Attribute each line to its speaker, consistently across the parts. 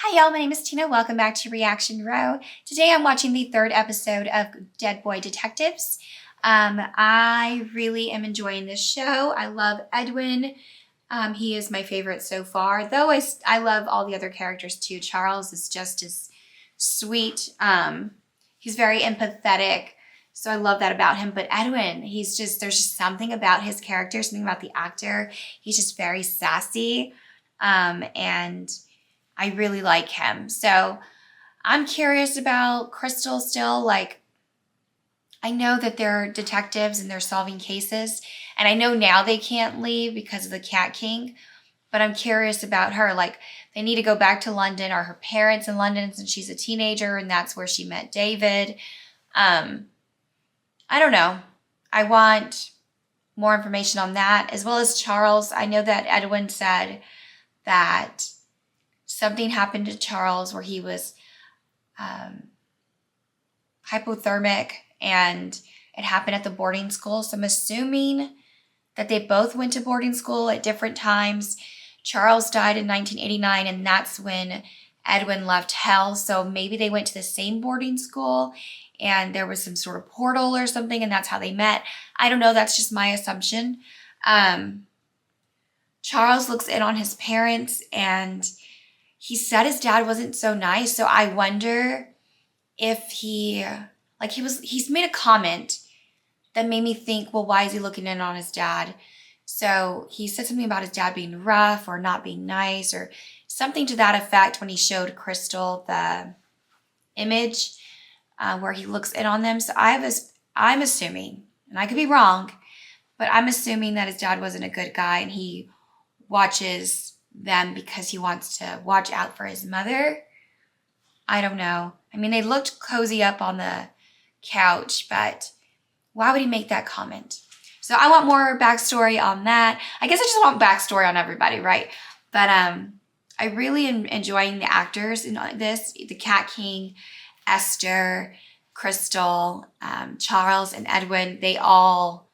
Speaker 1: Hi y'all, my name is Tina. Welcome back to Reaction Row. Today I'm watching the third episode of Dead Boy Detectives. I really am enjoying this show. I love Edwin. He is my favorite so far, though I love all the other characters too. Charles is just as sweet. He's very empathetic, so I love that about him. But Edwin, there's just something about his character, something about the actor. He's just very sassy, and I really like him. So I'm curious about Crystal still. Like, I know that they're detectives and they're solving cases. And I know now they can't leave because of the Cat King. But I'm curious about her. Like, they need to go back to London. Are her parents in London since she's a teenager and that's where she met David? I don't know. I want more information on that, as well as Charles. I know that Edwin said that something happened to Charles where he was hypothermic and it happened at the boarding school. So I'm assuming that they both went to boarding school at different times. Charles died in 1989 and that's when Edwin left hell. So maybe they went to the same boarding school and there was some sort of portal or something and that's how they met. I don't know. That's just my assumption. Charles looks in on his parents and he said his dad wasn't so nice. So I wonder if he's made a comment that made me think, well, why is he looking in on his dad? So he said something about his dad being rough or not being nice or something to that effect when he showed Crystal the image where he looks in on them. So I'm assuming, and I could be wrong, but I'm assuming that his dad wasn't a good guy and he watches them because he wants to watch out for his mother. I don't know. I mean, they looked cozy up on the couch, but why would he make that comment? So I want more backstory on that. I guess I just want backstory on everybody, right? But I really am enjoying the actors in this. The Cat King, Esther, Crystal, Charles, and Edwin. They all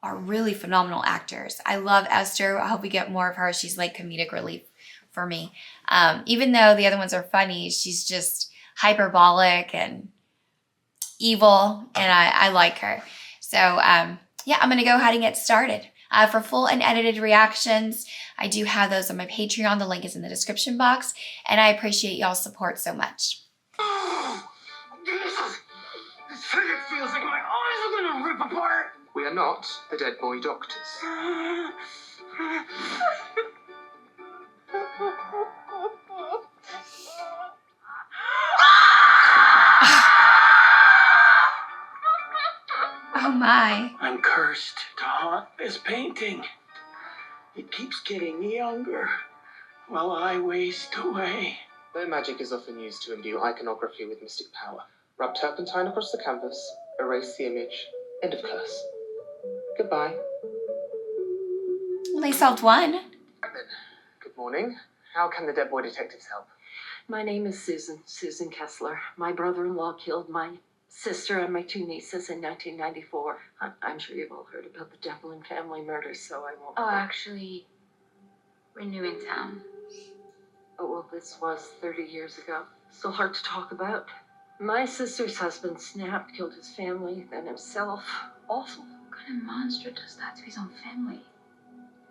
Speaker 1: are really phenomenal actors. I love Esther. I hope we get more of her. She's like comedic relief for me. Even though the other ones are funny, she's just hyperbolic and evil, and I like her. So yeah, I'm gonna go ahead and get started. For full and edited reactions, I do have those on my Patreon. The link is in the description box, and I appreciate y'all's support so much.
Speaker 2: Jesus! This fidget feels like my eyes are gonna rip apart!
Speaker 3: We are not the Dead Boy Doctors.
Speaker 1: Oh my.
Speaker 2: I'm cursed to haunt this painting. It keeps getting younger while I waste away.
Speaker 3: Though magic is often used to imbue iconography with mystic power, rub turpentine across the canvas, erase the image, end of curse. Goodbye.
Speaker 1: Well, they solved one.
Speaker 3: Right then. Good morning. How can the Dead Boy Detectives help?
Speaker 4: My name is Susan Kessler. My brother-in-law killed my sister and my two nieces in 1994. I'm sure you've all heard about the Devlin family murders, so I won't...
Speaker 5: Oh, actually, we're new in town.
Speaker 4: Oh, well, this was 30 years ago. So hard to talk about. My sister's husband snapped, killed his family, then himself. Awful.
Speaker 5: What kind of monster does that to his own family?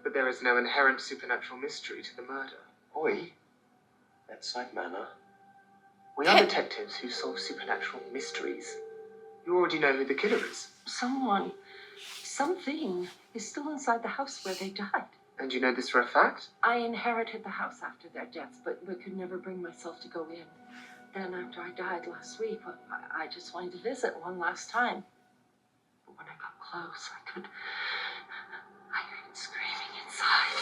Speaker 3: But there is no inherent supernatural mystery to the murder.
Speaker 2: Oi, bedside manner.
Speaker 3: We are detectives who solve supernatural mysteries. You already know who the killer is.
Speaker 4: Something is still inside the house where they died.
Speaker 3: And you know this for a fact?
Speaker 4: I inherited the house after their deaths, but could never bring myself to go in. Then after I died last week, I just wanted to visit one last time. But when I got close, I heard screaming inside.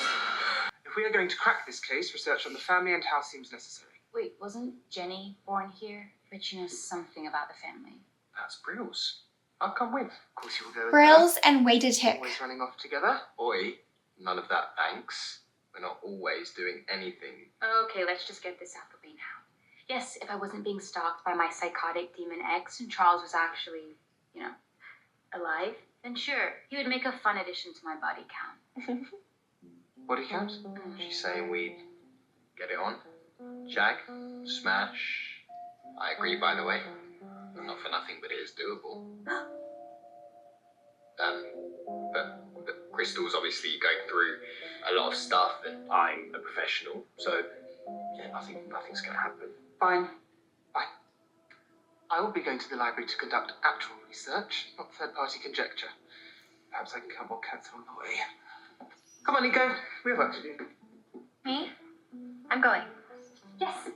Speaker 3: If we are going to crack this case, research on the family and house seems necessary.
Speaker 5: Wait, wasn't Jenny born here? But you know something about the family.
Speaker 3: That's Brills. I'll come with. Of course you'll go with
Speaker 1: Brills
Speaker 3: her.
Speaker 1: and wait a tick.
Speaker 3: Always running off together.
Speaker 6: Oi, none of that thanks. We're not always doing anything.
Speaker 5: Okay, let's just get this out the way now. Yes, if I wasn't being stalked by my psychotic demon ex and Charles was actually, alive, then sure, he would make a fun addition to my body count.
Speaker 3: Body count?
Speaker 6: She's saying we'd get it on. Jag, smash. I agree, by the way. Not for nothing, but it is doable. But Crystal's obviously going through a lot of stuff, and I'm a professional, so yeah, nothing's gonna happen.
Speaker 3: Fine. I will be going to the library to conduct actual research, not third-party conjecture. Perhaps I can count more cats along the way. Come on, Nico. We have work to do.
Speaker 5: Me? I'm going. Yes.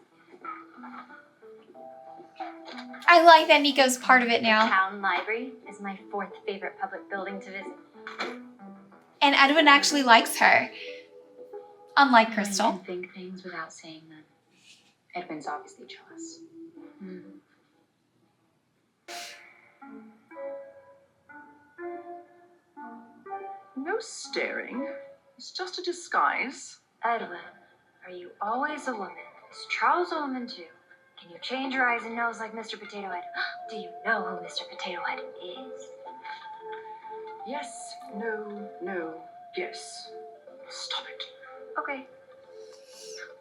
Speaker 1: I like that Nico's part of it
Speaker 5: The
Speaker 1: now.
Speaker 5: town library is my 4th favorite public building to visit.
Speaker 1: And Edwin actually likes her. Unlike
Speaker 5: I
Speaker 1: Crystal.
Speaker 5: can think things without saying them. Edwin's obviously jealous.
Speaker 7: No staring. It's just a disguise.
Speaker 5: Edwin, are you always a woman? Is Charles a woman too? Can you change your eyes and nose like Mr. Potato Head? Do you know who Mr. Potato Head is?
Speaker 7: Yes, no, yes. Stop it.
Speaker 5: Okay.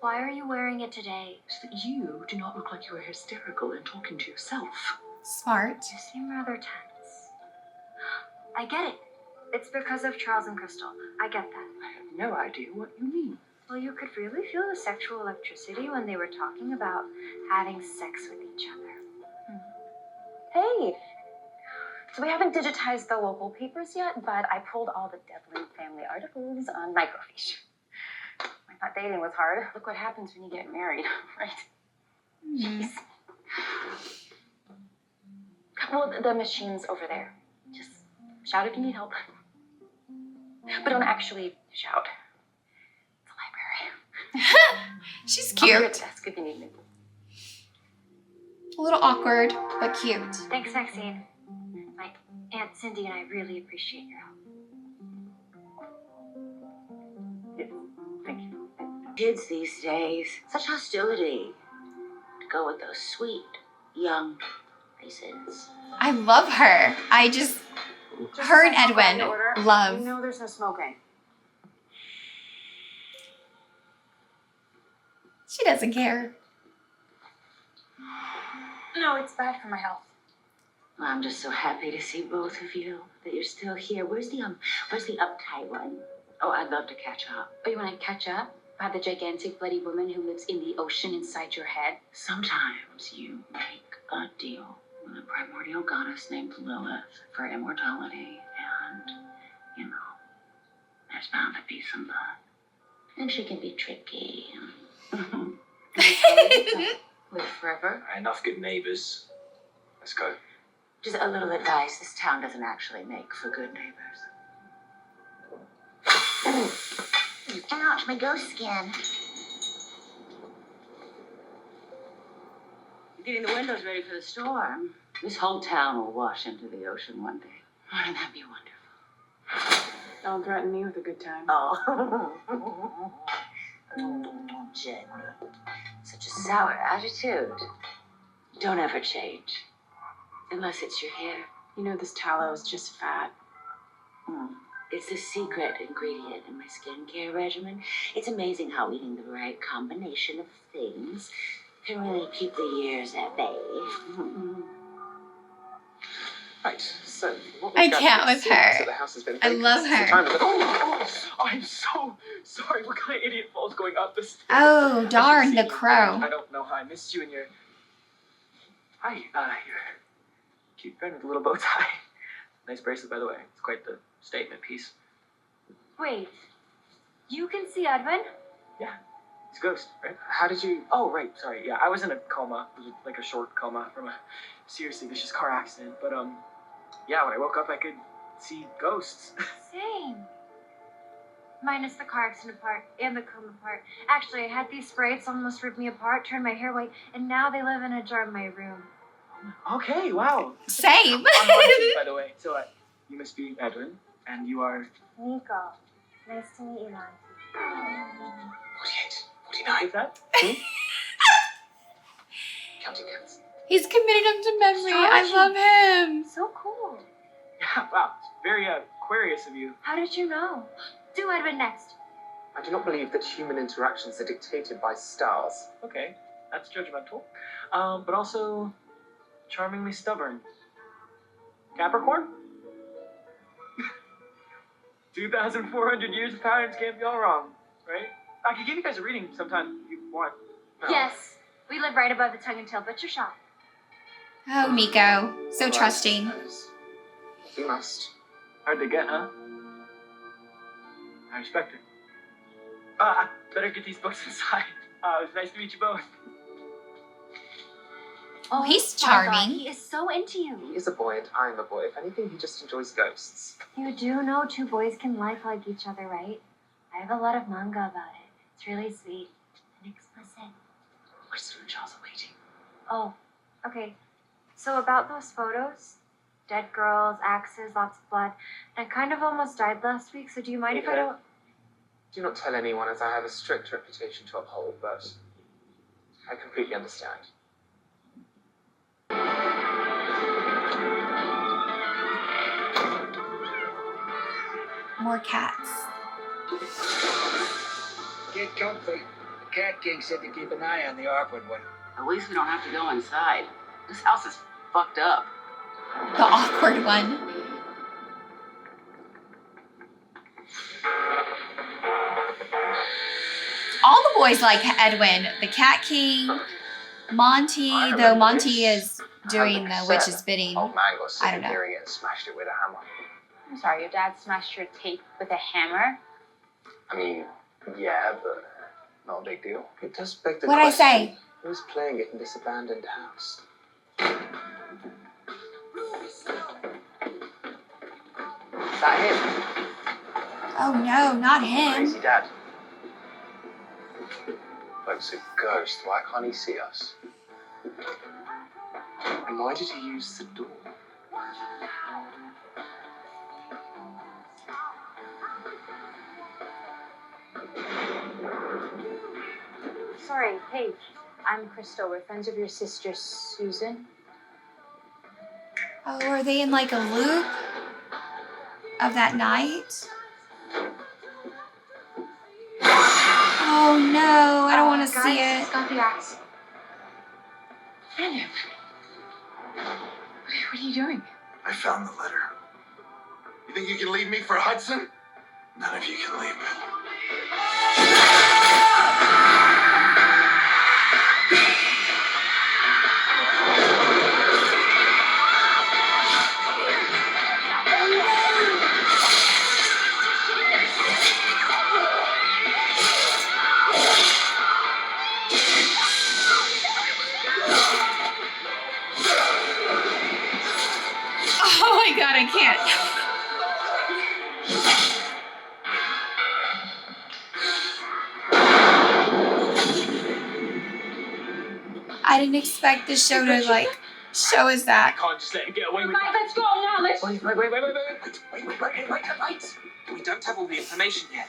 Speaker 5: Why are you wearing it today?
Speaker 7: So that you do not look like you are hysterical and talking to yourself.
Speaker 1: Smart.
Speaker 5: You seem rather tense. I get it. It's because of Charles and Crystal. I get that.
Speaker 7: I have no idea what you mean.
Speaker 5: Well, you could really feel the sexual electricity when they were talking about having sex with each other.
Speaker 8: Hey, so we haven't digitized the local papers yet, but I pulled all the Devlin family articles on microfiche. I thought dating was hard. Look what happens when you get married, right? Jeez. Well, the machine's over there. Just shout if you need help. But don't actually shout. It's a library.
Speaker 1: She's
Speaker 8: I'll be here at
Speaker 1: cute.
Speaker 8: the desk if you need me.
Speaker 1: A little awkward, but cute.
Speaker 5: Thanks, Maxine. My Aunt Cindy and I really appreciate your help.
Speaker 8: Thank you.
Speaker 9: Kids these days, such hostility to go with those sweet, young faces.
Speaker 1: I love her. Her and Edwin love.
Speaker 8: No, there's no smoking.
Speaker 1: She doesn't care.
Speaker 8: No, it's bad for my health.
Speaker 9: Well, I'm just so happy to see both of you, that you're still here. Where's the uptight one? Oh, I'd love to catch up.
Speaker 5: Oh, you want to catch up about the gigantic bloody woman who lives in the ocean inside your head?
Speaker 9: Sometimes you make a deal with a primordial goddess named Lilith for immortality, and, you know, there's bound to be some blood. And she can be tricky.
Speaker 5: Live forever?
Speaker 6: Enough good neighbours. Let's go.
Speaker 9: Just a little advice, this town doesn't actually make for good neighbors. Ouch, my ghost skin. Getting the windows ready for the storm. This whole town will wash into the ocean one day. Wouldn't that be wonderful?
Speaker 8: Don't threaten me with a good time.
Speaker 9: Oh. Jenny. Such a sour attitude. Don't ever change. Unless it's your hair.
Speaker 8: You know this tallow is just fat.
Speaker 9: It's the secret ingredient in my skincare regimen. It's amazing how eating the right combination of things can really keep the years at bay.
Speaker 3: Right, so what
Speaker 1: I
Speaker 3: we've got
Speaker 1: can't
Speaker 3: here
Speaker 1: with
Speaker 3: seems
Speaker 1: her.
Speaker 3: that the house has been
Speaker 1: I
Speaker 3: vacant
Speaker 1: love
Speaker 3: since the
Speaker 1: her.
Speaker 3: time of the- Oh, I'm so sorry. What kind of idiot falls going up the stairs?
Speaker 1: Oh,
Speaker 3: I should
Speaker 1: darn,
Speaker 3: see
Speaker 1: the
Speaker 3: you.
Speaker 1: crow.
Speaker 3: I don't know how I missed you and your... Hi, your cute friend with a little bow tie. Nice bracelet, by the way. It's quite the statement piece.
Speaker 5: Wait, you can see Edwin?
Speaker 3: Yeah, he's a ghost, right? How did you... Oh, right, sorry. Yeah, I was in a coma. It was like a short coma from a seriously vicious car accident. But, yeah, when I woke up, I could see ghosts.
Speaker 5: Same. Minus the car accident part and the coma part. Actually, I had these sprays almost ripped me apart, turned my hair white, and now they live in a jar in my room.
Speaker 3: Okay, wow.
Speaker 1: Same.
Speaker 3: I'm Martin, by the way. So, you must be Edwin, and you are...
Speaker 5: Nico. Nice to meet you, Monty.
Speaker 3: 48, 49. Is that? Counting cats.
Speaker 1: He's committed him to memory. I love him.
Speaker 5: So cool.
Speaker 3: Yeah, wow. It's very Aquarius of you.
Speaker 5: How did you know? Do Edwin next.
Speaker 3: I do not believe that human interactions are dictated by stars. Okay, that's judgmental. But also charmingly stubborn. Capricorn? 2,400 years of patterns can't be all wrong, right? I could give you guys a reading sometime if you want. No.
Speaker 5: Yes, we live right above the tongue and tail butcher shop.
Speaker 1: Oh, Nico. So
Speaker 3: Right,
Speaker 1: trusting.
Speaker 3: You must. Hard to get, huh? I respect it. I better get these books inside. It was nice to meet you both.
Speaker 1: Oh, he's
Speaker 5: my God,
Speaker 1: charming.
Speaker 5: he is so into you.
Speaker 3: He is a boy and I'm a boy. If anything, he just enjoys ghosts.
Speaker 5: You do know two boys can like each other, right? I have a lot of manga about it. It's really sweet and explicit.
Speaker 3: Crystal and Charles are waiting.
Speaker 5: Oh, okay. So about those photos, dead girls, axes, lots of blood. I kind of almost died last week, so do you mind if I don't...
Speaker 3: Do not tell anyone, as I have a strict reputation to uphold, but I completely understand.
Speaker 1: More cats.
Speaker 2: Get comfy. The Cat King said to keep an eye on the awkward one.
Speaker 9: At least we don't have to go inside. This house is fucked up.
Speaker 1: The awkward one. All the boys like Edwin. The Cat King, Monty, though Monty is doing the witch's bidding.
Speaker 6: Old man got sick
Speaker 1: I don't
Speaker 6: of
Speaker 1: know.
Speaker 6: hearing it and smashed it with a hammer.
Speaker 8: I'm sorry, your dad smashed your tape with a hammer?
Speaker 6: I mean, yeah, but not a big deal.
Speaker 3: It does beg the
Speaker 1: What'd I
Speaker 3: question.
Speaker 1: say?
Speaker 3: Who's playing it in this abandoned house?
Speaker 6: Is that him?
Speaker 1: Oh no, not him.
Speaker 6: Crazy dad. Bloke's a ghost. Why can't he see us?
Speaker 3: And why did he use the door?
Speaker 8: Sorry, hey, I'm Crystal. We're friends of your sister, Susan.
Speaker 1: Oh, are they in like a loop of that night? Oh no, I don't want to see
Speaker 5: Guys,
Speaker 1: it.
Speaker 5: got the axe.
Speaker 7: Philip. What are you doing?
Speaker 2: I found the letter. You think you can leave me for Hudson? None of you can leave me.
Speaker 1: Oh my god, I can't. I didn't expect the show to like show us
Speaker 3: I
Speaker 1: that.
Speaker 3: can't just let him get away with
Speaker 8: Guys, let's go now. Let's.
Speaker 3: Wait. We don't have all the information yet.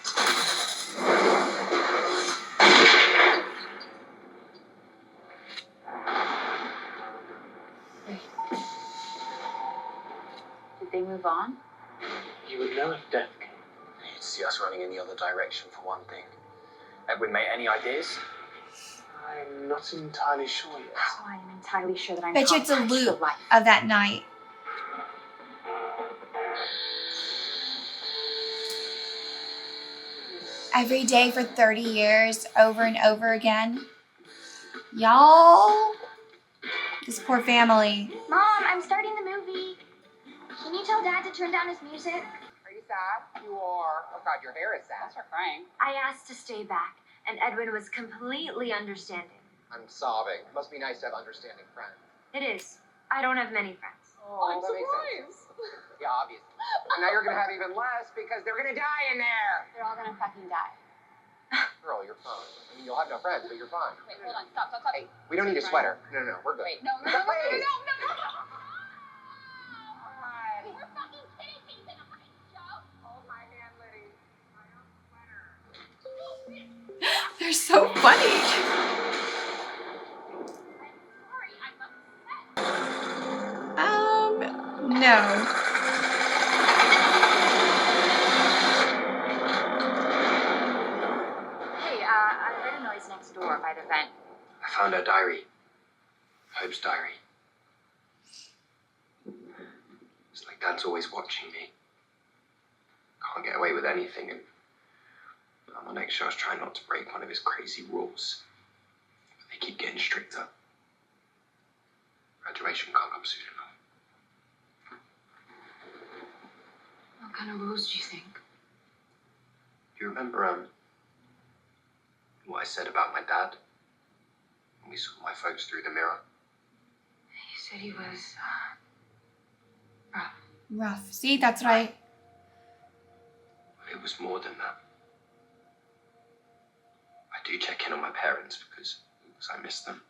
Speaker 8: Did they move on?
Speaker 3: You would know if death came.
Speaker 6: You'd see us running in the other direction for one thing. Edwin, mate, any ideas?
Speaker 3: I'm not entirely sure yet.
Speaker 8: Oh, I'm entirely sure that I'm
Speaker 1: Bet you it's a
Speaker 8: traumatized
Speaker 1: loop
Speaker 8: for life.
Speaker 1: of that night. Every day for 30 years, over and over again. Y'all, this poor family.
Speaker 5: Mom, I'm starting the movie. Can you tell Dad to turn down his music?
Speaker 10: Are you sad? You are. Oh God, your hair is sad. Start crying.
Speaker 5: I asked to stay back, and Edwin was completely understanding.
Speaker 10: I'm sobbing. Must be nice to have understanding friends.
Speaker 5: It is. I don't have many friends.
Speaker 10: Oh, that makes sense. Yeah, obviously. And now you're gonna have even less because they're gonna die in there.
Speaker 8: They're all gonna fucking die.
Speaker 10: Girl, you're fine. I mean, you'll have no friends, but you're fine.
Speaker 8: Wait, hold on. Stop.
Speaker 10: Hey, we don't need a sweater. No, we're good.
Speaker 8: Wait, no.
Speaker 10: Please.
Speaker 8: We're fucking kidding me.
Speaker 10: Hold my hand, Liddy. My own sweater.
Speaker 1: They're so funny. No.
Speaker 6: diary. Hope's diary. It's like Dad's always watching me. Can't get away with anything, and I'm on eggshells trying not to break one of his crazy rules. But they keep getting stricter. Graduation can't come soon enough.
Speaker 5: What kind of rules do you think?
Speaker 6: Do you remember, what I said about my dad? When we saw my folks through the mirror?
Speaker 5: You said he was rough.
Speaker 1: Rough. See, that's what I...
Speaker 6: It was more than that. I do check in on my parents because I miss them.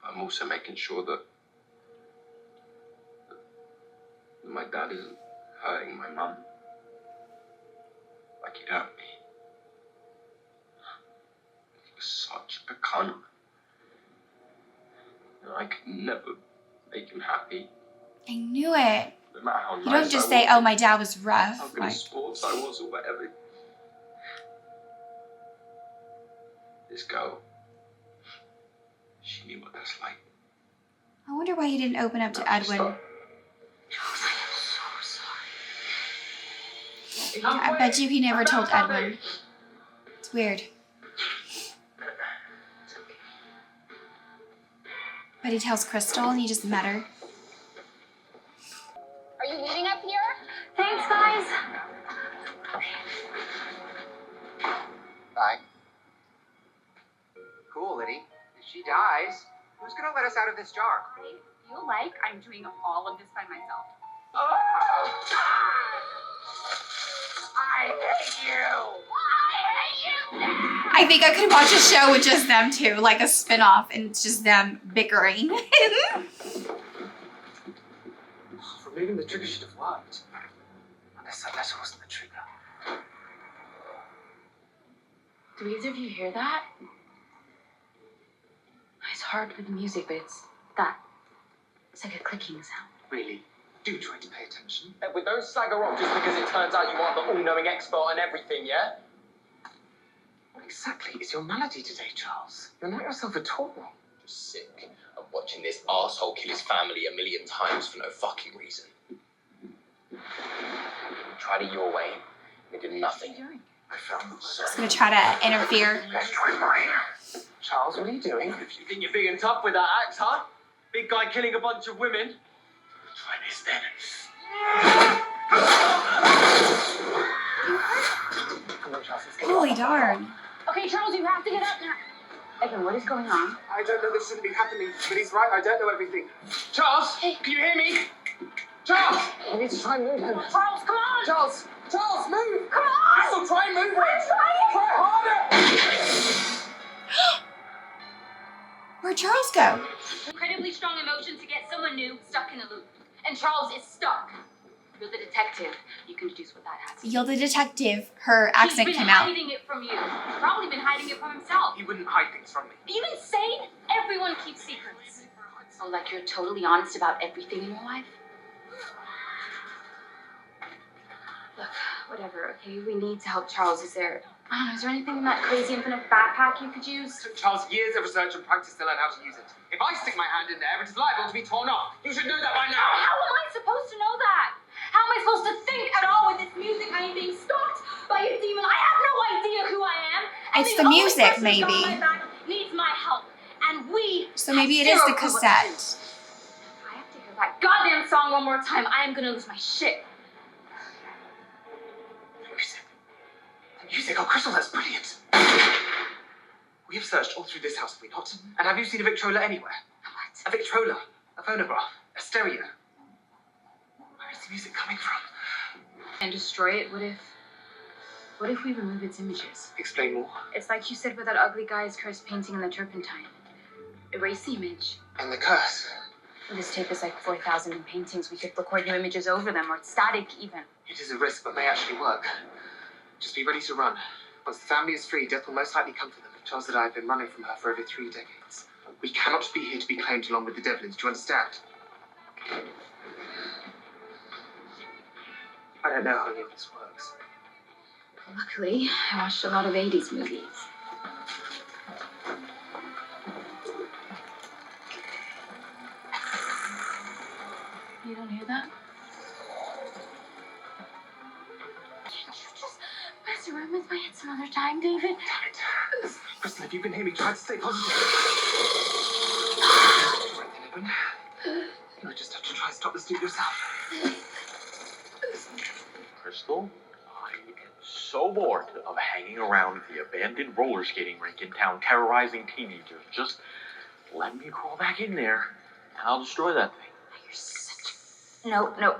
Speaker 6: But I'm also making sure that my dad isn't hurting my mum like he'd hurt me. He was such a cunt. And I could never make him happy.
Speaker 1: I knew it.
Speaker 6: No matter how
Speaker 1: You
Speaker 6: nice
Speaker 1: don't just
Speaker 6: I
Speaker 1: say,
Speaker 6: was,
Speaker 1: oh, my dad was rough.
Speaker 6: how good
Speaker 1: Like,
Speaker 6: at sports I was or whatever. This girl, she knew what that's like.
Speaker 1: I wonder why he didn't open up to Edwin. I bet you he never told Edwin. It's weird. But he tells Crystal and he just met her.
Speaker 8: Are you meeting up here?
Speaker 5: Thanks, guys.
Speaker 10: Bye. Cool, Liddy. If she dies, who's gonna let us out of this jar?
Speaker 5: I feel like I'm doing all of this by myself.
Speaker 10: I hate you!
Speaker 1: I think I could watch a show with just them two, like a spin-off, and it's just them bickering.
Speaker 3: Removing the trigger should have worked. Unless that wasn't the trigger.
Speaker 5: Do either of you hear that? It's hard with the music, but it's like a clicking sound.
Speaker 3: Really? Do try to pay attention. We don't slag her off just because it turns out you are the all-knowing expert on everything, yeah? What exactly is your malady today, Charles? You're not yourself at all.
Speaker 6: Just sick of watching this arsehole kill his family 1,000,000 times for no fucking reason. Tried it your way, it did nothing.
Speaker 3: I found so.
Speaker 1: Just gonna try to interfere.
Speaker 10: Let's try mine.
Speaker 3: Charles, what are you doing? You think you're big and tough with that axe, huh? Big guy killing a bunch of women?
Speaker 2: Try this then.
Speaker 3: Come on, Charles, let's get
Speaker 1: Holy darn.
Speaker 8: Okay, Charles, you have to get up now. Evan, what is going on?
Speaker 3: I don't know this shouldn't be happening, but he's right, I don't know everything. Charles, can you hear me? Charles! I need to try and move him.
Speaker 8: Charles, come on!
Speaker 3: Charles, move!
Speaker 8: Come on!
Speaker 3: Still try and move him!
Speaker 8: I'm trying!
Speaker 3: Try harder!
Speaker 1: Where'd Charles go?
Speaker 5: Incredibly strong emotion to get someone new stuck in a loop. And Charles is stuck. You're the detective. You can deduce what that has.
Speaker 1: You're the detective. Her accent
Speaker 5: He's been
Speaker 1: came out.
Speaker 5: hiding it from you. Probably been hiding it from himself.
Speaker 3: He wouldn't hide things from me.
Speaker 5: Are you insane? Everyone keeps secrets. So like you're totally honest about everything in your life? Look, whatever, okay? We need to help Charles. Is there anything in that crazy infinite backpack you could use?
Speaker 3: It took Charles years of research and practice to learn how to use it. If I stick my hand in there, it is liable to be torn off. You should know that by now.
Speaker 5: How am I supposed to know that? How am I supposed to think at all with this music? I am being stalked by a demon. I have no idea who I am. And
Speaker 1: It's the
Speaker 5: only
Speaker 1: music,
Speaker 5: person who's
Speaker 1: maybe.
Speaker 5: on my back needs my help. And we
Speaker 1: So maybe it is the
Speaker 5: have zero clue what to do.
Speaker 1: cassette.
Speaker 5: If I have to hear that goddamn song one more time, I am gonna lose my shit.
Speaker 3: The music, oh, Crystal, that's brilliant. We have searched all through this house, have we not? And have you seen a Victrola anywhere?
Speaker 5: What?
Speaker 3: A Victrola, a phonograph, a stereo. Where is the music coming from?
Speaker 5: And destroy it? What if we remove its images?
Speaker 3: Explain more.
Speaker 5: It's like you said with that ugly guy's cursed painting in the turpentine. Erase the image.
Speaker 3: And the curse.
Speaker 5: This tape is like 4,000 paintings. We could record new images over them, or static even.
Speaker 3: It is a risk, but may actually work. Just be ready to run. Once the family is free, death will most likely come for them. Charles and I have been running from her for over 3 decades. We cannot be here to be claimed along with the Devlins. Do you understand? I don't know how any of this works.
Speaker 5: Luckily, I watched a lot of 80s movies.
Speaker 9: don't hear that?
Speaker 4: Can't you just mess around with my head some other time, David?
Speaker 3: Damn it. Kristen, if you can hear me, try to stay positive. You just have to try to stop this dude yourself.
Speaker 2: Crystal, I am so bored of hanging around the abandoned roller skating rink in town, terrorizing teenagers. Just let me crawl back in there, and I'll destroy that thing.
Speaker 4: You're such... No, no.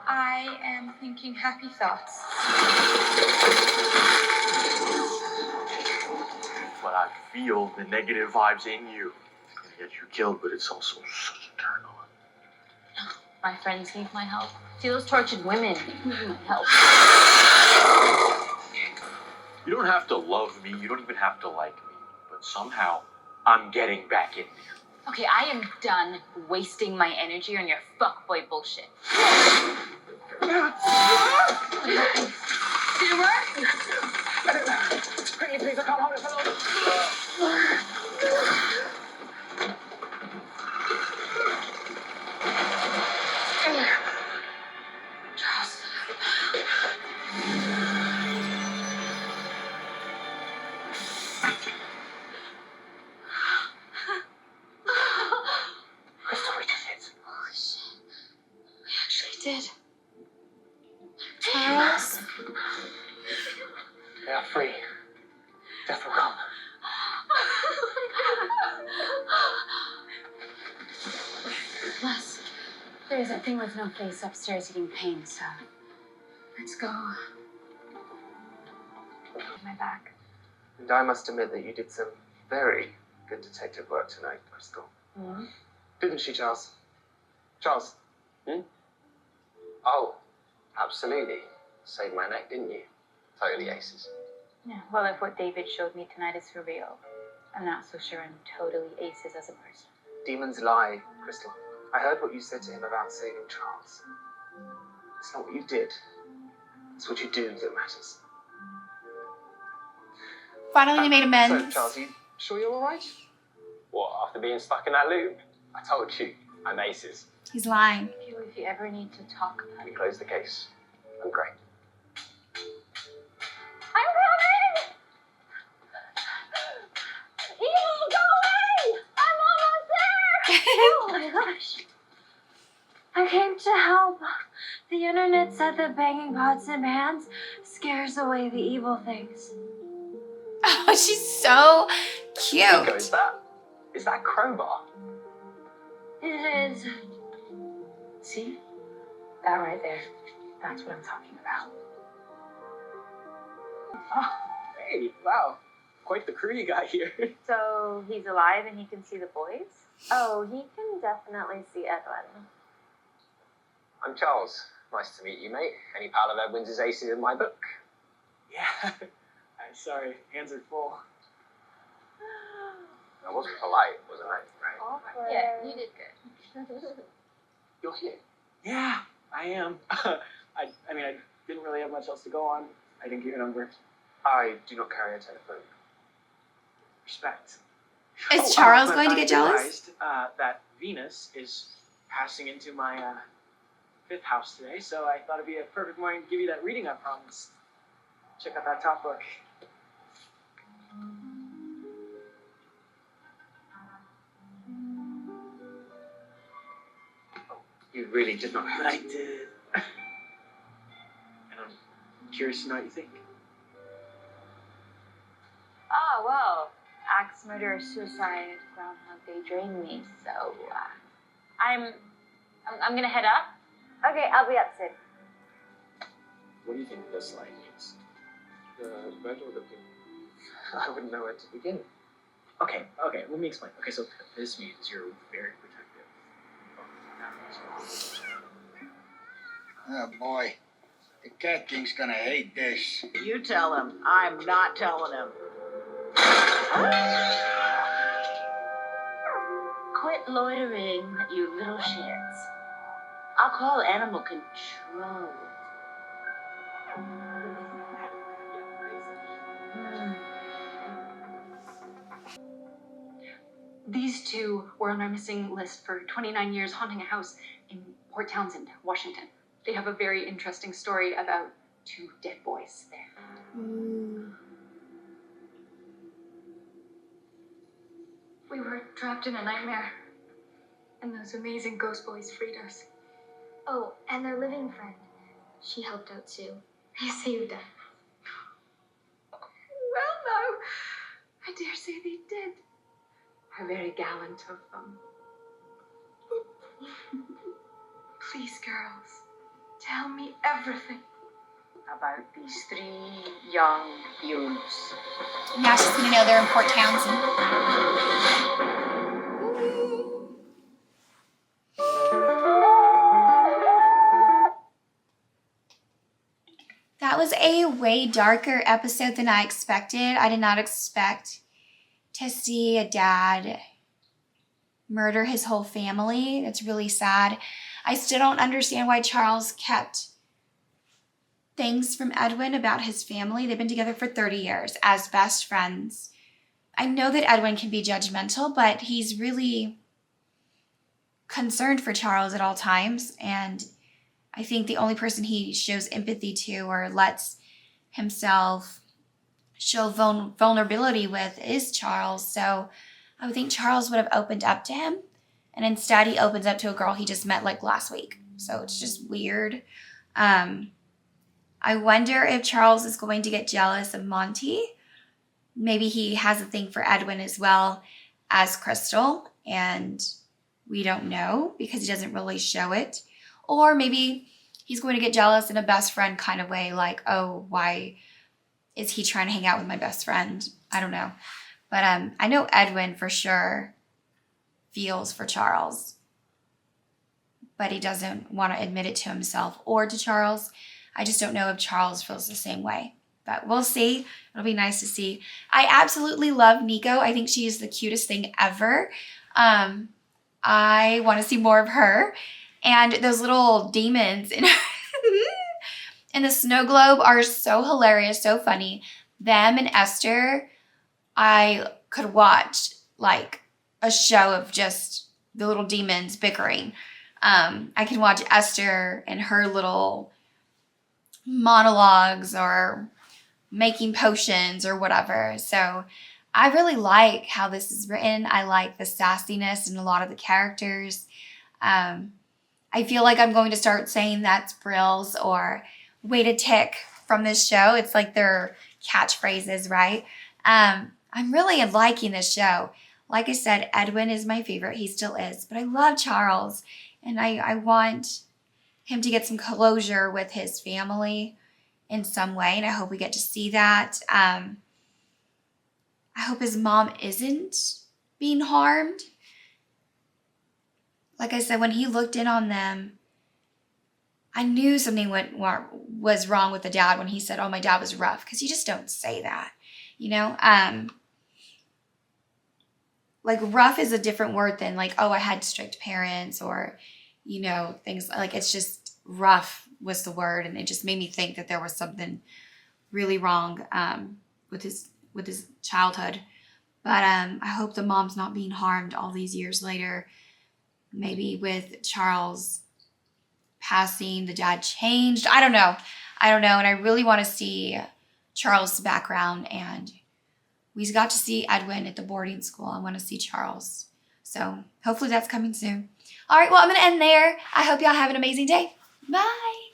Speaker 4: I am thinking happy thoughts.
Speaker 2: But I feel the negative vibes in you. It's gonna get you killed, but it's also such a turn on.
Speaker 4: My friends need my help. See, those tortured women need my help.
Speaker 2: You don't have to love me, you don't even have to like me, but somehow I'm getting back in there.
Speaker 4: Okay, I am done wasting my energy on your fuckboy bullshit. Did it work?
Speaker 3: Pretty please, I can't hold it for long.
Speaker 4: Charles.
Speaker 3: Crystal, we just hit.
Speaker 4: Holy shit. We actually did.
Speaker 1: Charles?
Speaker 3: They are free. Death will come.
Speaker 4: Les, there's a thing with no face upstairs eating pain, so let's go. My back.
Speaker 10: And I must admit that you did some very good detective work tonight, Crystal.
Speaker 4: Mm-hmm.
Speaker 10: Didn't she, Charles? Charles? Oh, absolutely. Saved my neck, didn't you? Totally aces.
Speaker 4: Yeah, well, if what David showed me tonight is for real, I'm not so sure I'm totally aces as a person.
Speaker 10: Demons lie, Crystal. I heard what you said to him about saving Charles. It's not what you did. It's what you do that matters.
Speaker 1: Finally, they made amends.
Speaker 10: So, Charles, you sure you're all right? What, after being stuck in that loop? I told you, I'm aces.
Speaker 1: He's lying.
Speaker 4: If you ever need to talk about
Speaker 10: We
Speaker 4: it.
Speaker 10: close the case. I'm great.
Speaker 4: I'm coming! Evil, go away! I'm almost there! Oh my gosh. I came to help. The internet said that banging pots and pans scares away the evil things.
Speaker 1: Oh, she's so
Speaker 10: Nico,
Speaker 1: cute.
Speaker 10: is that crowbar?
Speaker 4: It is. See? That right there. That's what I'm talking about.
Speaker 3: Oh, hey, wow. Quite the crew you got here.
Speaker 8: So he's alive and he can see the boys? Oh, he can definitely see Edwin.
Speaker 10: I'm Charles. Nice to meet you, mate. Any pal of Edwin's is aces in my book.
Speaker 3: Yeah. I'm sorry, hands are full.
Speaker 10: I wasn't polite, wasn't I? Right.
Speaker 8: Awkward.
Speaker 4: Yeah, you did good.
Speaker 10: You're here.
Speaker 3: Yeah, I am. I mean, I didn't really have much else to go on. I didn't get your number.
Speaker 10: I do not carry a telephone.
Speaker 3: Respect.
Speaker 1: Is Charles
Speaker 3: but
Speaker 1: going to
Speaker 3: I
Speaker 1: get jealous?
Speaker 3: realized, that Venus is passing into my 5th house today, so I thought it'd be a perfect morning to give you that reading I promised. Check out that top book.
Speaker 10: You really did not
Speaker 3: But
Speaker 10: have
Speaker 3: I
Speaker 10: to.
Speaker 3: did. And I'm curious to know what you think.
Speaker 8: Oh, well, axe, murder, suicide, Groundhog Day drained me, so I'm gonna head up. Okay, I'll be up soon.
Speaker 3: What do you think this line means?
Speaker 10: The red or the pink? I wouldn't know where to begin.
Speaker 3: Okay, let me explain. Okay, so this means you're very protective.
Speaker 11: Oh boy, the cat king's gonna hate this.
Speaker 7: You tell him. I'm not telling him.
Speaker 9: Quit loitering, you little shits. I'll call animal control.
Speaker 4: These two were on our missing list for 29 years haunting a house in
Speaker 5: Port Townsend, Washington. They have a very interesting story about 2 dead boys there. We were trapped in a nightmare, and those amazing ghost boys freed us.
Speaker 12: Oh, and their living friend. She helped out too. They saved us.
Speaker 5: Well, no, I dare say they did. How very gallant of them. Please, girls, tell me everything about these 3 young heroes.
Speaker 1: Now she's gonna know they're in Port Townsend. That was a way darker episode than I expected. I did not expect to see a dad murder his whole family. That's really sad. I still don't understand why Charles kept things from Edwin about his family. They've been together for 30 years as best friends. I know that Edwin can be judgmental, but he's really concerned for Charles at all times. And I think the only person he shows empathy to or lets himself show vulnerability with is Charles. So I would think Charles would have opened up to him. And instead he opens up to a girl he just met like last week. So it's just weird. I wonder if Charles is going to get jealous of Monty. Maybe he has a thing for Edwin as well as Crystal. And we don't know because he doesn't really show it. Or maybe he's going to get jealous in a best friend kind of way. Like, oh, why is he trying to hang out with my best friend? I don't know. But I know Edwin for sure feels for Charles. But he doesn't want to admit it to himself or to Charles. I just don't know if Charles feels the same way. But we'll see. It'll be nice to see. I absolutely love Nico. I think she is the cutest thing ever. I want to see more of her. And those little demons in the snow globe are so hilarious, so funny. Them and Esther, I could watch like a show of just the little demons bickering. I can watch Esther and her little monologues or making potions or whatever. So I really like how this is written. I like the sassiness in a lot of the characters. I feel like I'm going to start saying that's Brill's or wait a tick from this show. It's like their catchphrases, right? I'm really liking this show. Like I said, Edwin is my favorite. He still is. But I love Charles. And I want him to get some closure with his family in some way. And I hope we get to see that. I hope his mom isn't being harmed. Like I said, when he looked in on them, I knew something was wrong with the dad when he said, oh, my dad was rough. Because you just don't say that, you know? Like rough is a different word than like, oh, I had strict parents or, you know, things like it's just rough was the word. And it just made me think that there was something really wrong with his childhood. But I hope the mom's not being harmed all these years later. Maybe with Charles passing, the dad changed. I don't know. And I really want to see Charles' background. And we got to see Edwin at the boarding school. I want to see Charles. So hopefully that's coming soon. All right, well, I'm going to end there. I hope y'all have an amazing day. Bye.